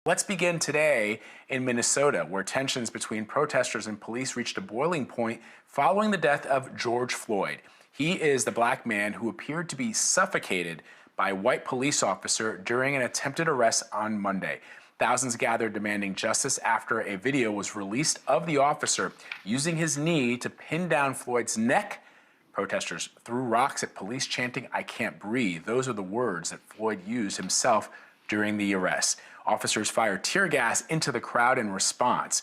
Let's begin today in Minnesota, where tensions between protesters and police reached a boiling point following the death of George Floyd. He is the black man who appeared to be suffocated by a white police officer during an attempted arrest on Monday. Thousands gathered demanding justice after a video was released of the officer using his knee to pin down Floyd's neck. Protesters threw rocks at police, chanting, "I can't breathe." Those are the words that Floyd used himself during the arrest. Officers fired tear gas into the crowd in response.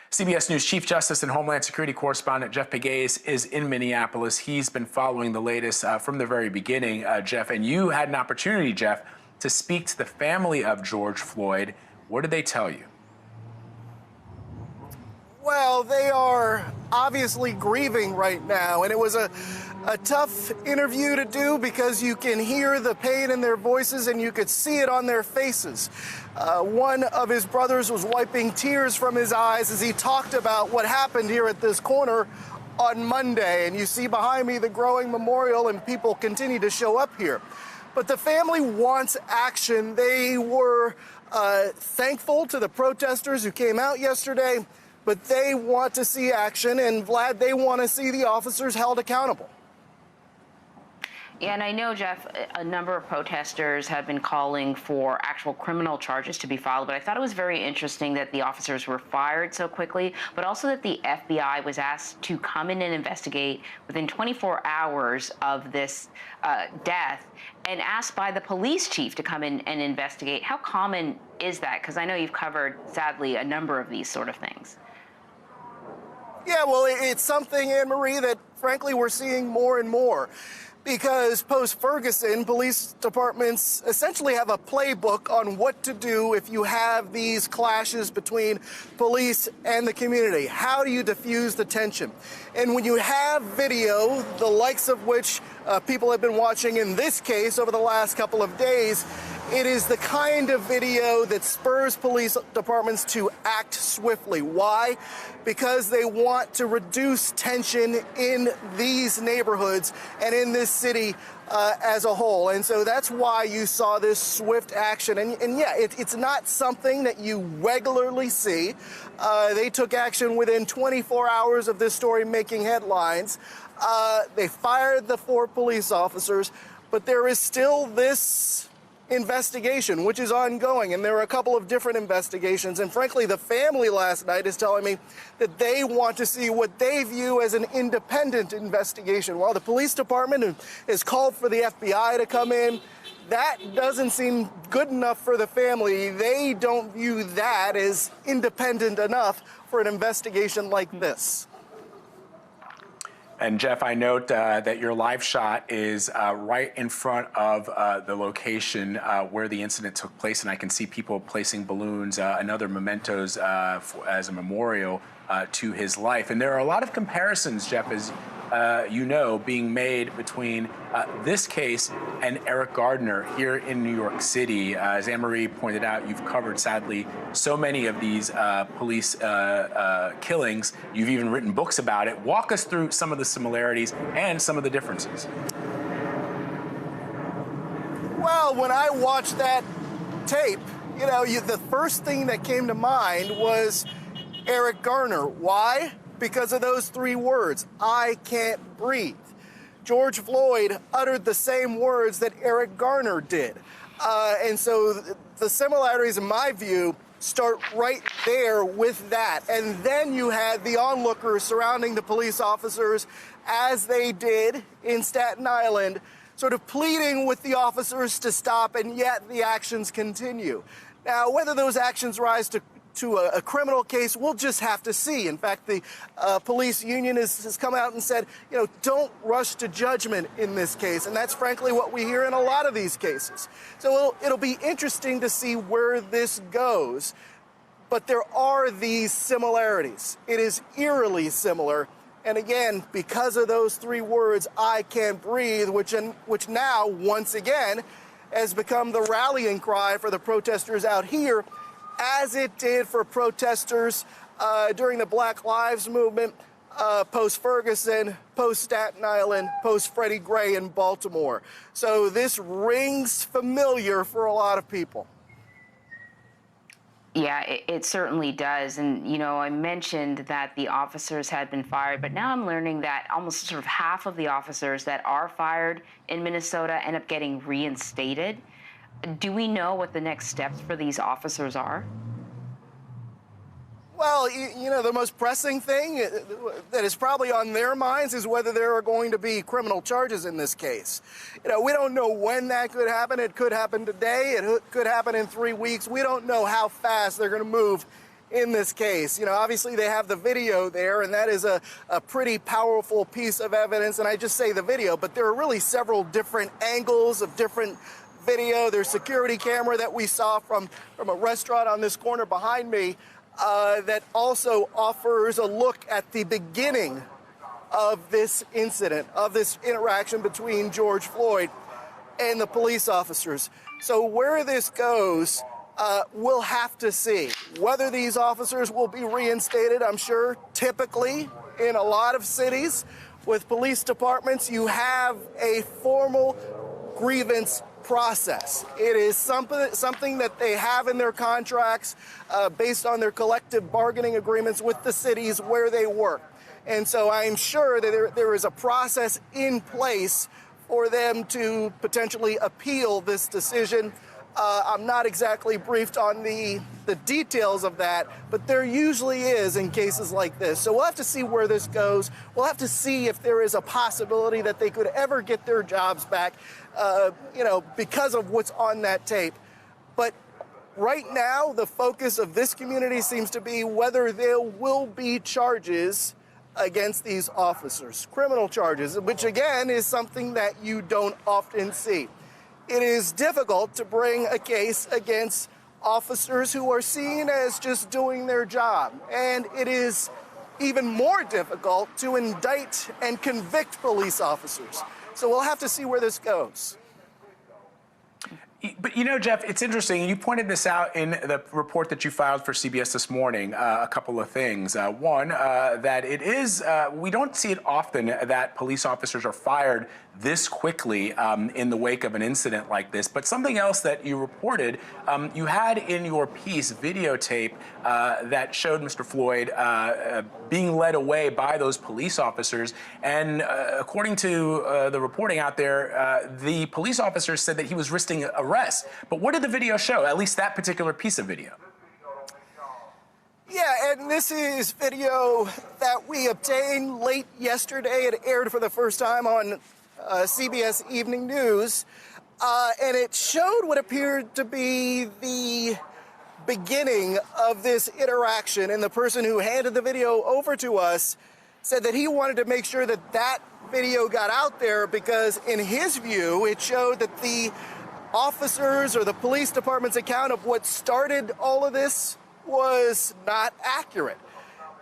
CBS News Chief Justice and Homeland Security correspondent Jeff Pegues is in Minneapolis. He's been following the latest from the very beginning, Jeff, and you had an opportunity, Jeff, to speak to the family of George Floyd. What did they tell you? Well, they are obviously grieving right now, and it was a tough interview to do because you can hear the pain in their voices and you could see it on their faces. One of his brothers was wiping tears from his eyes as he talked about what happened here at this corner on Monday. And you see behind me the growing memorial, and people continue to show up here. But the family wants action. They were thankful to the protesters who came out yesterday, but they want to see action, and Vlad, they want to see the officers held accountable. Yeah, and I know, Jeff, a number of protesters have been calling for actual criminal charges to be filed, but I thought it was very interesting that the officers were fired so quickly, but also that the FBI was asked to come in and investigate within 24 hours of this death, and asked by the police chief to come in and investigate. How common is that? Because I know you've covered, sadly, a number of these sort of things. Yeah, well, it's something, Anne-Marie, that frankly we're seeing more and more. Because post-Ferguson, police departments essentially have a playbook on what to do if you have these clashes between police and the community. How do you diffuse the tension? And when you have video, the likes of which people have been watching in this case over the last couple of days, it is the kind of video that spurs police departments to act swiftly. Why? Because they want to reduce tension in these neighborhoods and in this city as a whole. And so that's why you saw this swift action. And yeah, it's not something that you regularly see. They took action within 24 hours of this story making headlines. They fired the 4 police officers, but there is still this investigation, which is ongoing, and there are a couple of different investigations. And frankly, the family last night is telling me that they want to see what they view as an independent investigation. While the police department has called for the FBI to come in, that doesn't seem good enough for the family. They don't view that as independent enough for an investigation like this. And Jeff, I note that your live shot is right in front of the location where the incident took place, and I can see people placing balloons and other mementos as a memorial to his life. And there are a lot of comparisons, Jeff, as you know, being made between this case and Eric Gardner here in New York City. As Anne-Marie pointed out, you've covered, sadly, so many of these police killings. You've even written books about it. Walk us through some of the similarities and some of the differences. Well, when I watched that tape, you know, the first thing that came to mind was Eric Garner. Why? Because of those 3 words, "I can't breathe." George Floyd uttered the same words that Eric Garner did. And so the similarities, in my view, start right there with that. And then you had the onlookers surrounding the police officers, as they did in Staten Island, sort of pleading with the officers to stop, and yet the actions continue. Now, whether those actions rise to a criminal case, we'll just have to see. In fact, the police union has come out and said, you know, don't rush to judgment in this case. And that's frankly what we hear in a lot of these cases. So it'll be interesting to see where this goes. But there are these similarities. It is eerily similar. And again, because of those 3 words, "I can't breathe," which now, once again, has become the rallying cry for the protesters out here, as it did for protesters during the Black Lives Movement, post-Ferguson, post-Staten Island, post-Freddie Gray in Baltimore. So this rings familiar for a lot of people. Yeah, it certainly does. And, I mentioned that the officers had been fired, but now I'm learning that almost sort of half of the officers that are fired in Minnesota end up getting reinstated. Do we know what the next steps for these officers are? Well, the most pressing thing that is probably on their minds is whether there are going to be criminal charges in this case. We don't know when that could happen. It could happen today. It could happen in 3 weeks. We don't know how fast they're going to move in this case. Obviously they have the video there, and that is a pretty powerful piece of evidence. And I just say the video, but there are really several different angles of different video. There's security camera that we saw from a restaurant on this corner behind me. That also offers a look at the beginning of this incident, of this interaction between George Floyd and the police officers. So where this goes, we'll have to see. Whether these officers will be reinstated, I'm sure typically in a lot of cities with police departments, you have a formal grievance process. It is something that they have in their contracts based on their collective bargaining agreements with the cities where they work. And so I'm sure that there is a process in place for them to potentially appeal this decision. I'm not exactly briefed on the details of that, but there usually is in cases like this. So we'll have to see where this goes. We'll have to see if there is a possibility that they could ever get their jobs back, because of what's on that tape. But right now, the focus of this community seems to be whether there will be charges against these officers, criminal charges, which again is something that you don't often see. It is difficult to bring a case against officers who are seen as just doing their job. And it is even more difficult to indict and convict police officers. So we'll have to see where this goes. But Jeff, it's interesting. You pointed this out in the report that you filed for CBS this morning, a couple of things. One, that it is, we don't see it often that police officers are fired this quickly in the wake of an incident like this. But something else that you reported, you had in your piece videotape that showed Mr. Floyd being led away by those police officers. And according to the reporting out there, the police officers said that he was risking arrest. But what did the video show, at least that particular piece of video? Yeah, and this is video that we obtained late yesterday. It aired for the first time on CBS Evening News, and it showed what appeared to be the beginning of this interaction. And the person who handed the video over to us said that he wanted to make sure that that video got out there because, in his view, it showed that the officers or the police department's account of what started all of this was not accurate.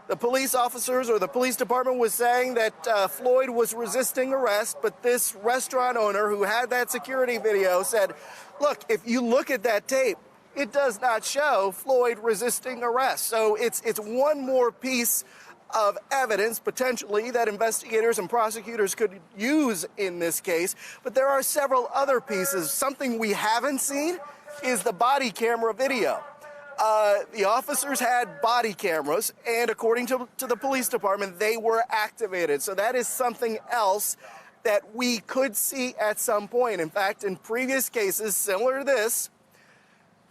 The police officers or the police department was saying that Floyd was resisting arrest, but this restaurant owner who had that security video said, look, if you look at that tape, it does not show Floyd resisting arrest. So it's one more piece of evidence, potentially, that investigators and prosecutors could use in this case. But there are several other pieces. Something we haven't seen is the body camera video. The officers had body cameras, and according to the police department, they were activated. So that is something else that we could see at some point. In fact, in previous cases similar to this,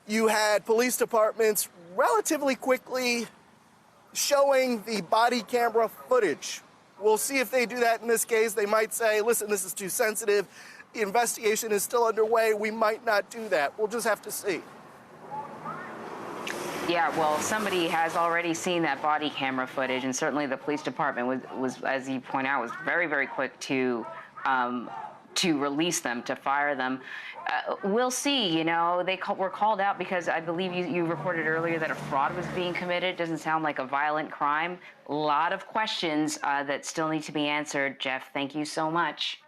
you had police departments relatively quickly showing the body camera footage. We'll see if they do that in this case. They might say, listen, this is too sensitive. The investigation is still underway. We might not do that. We'll just have to see. Yeah, well, somebody has already seen that body camera footage, and certainly the police department was as you point out, was very, very quick to release them, to fire them. We'll see. They were called out because I believe you reported earlier that a fraud was being committed. Doesn't sound like a violent crime. A lot of questions that still need to be answered. Jeff, thank you so much.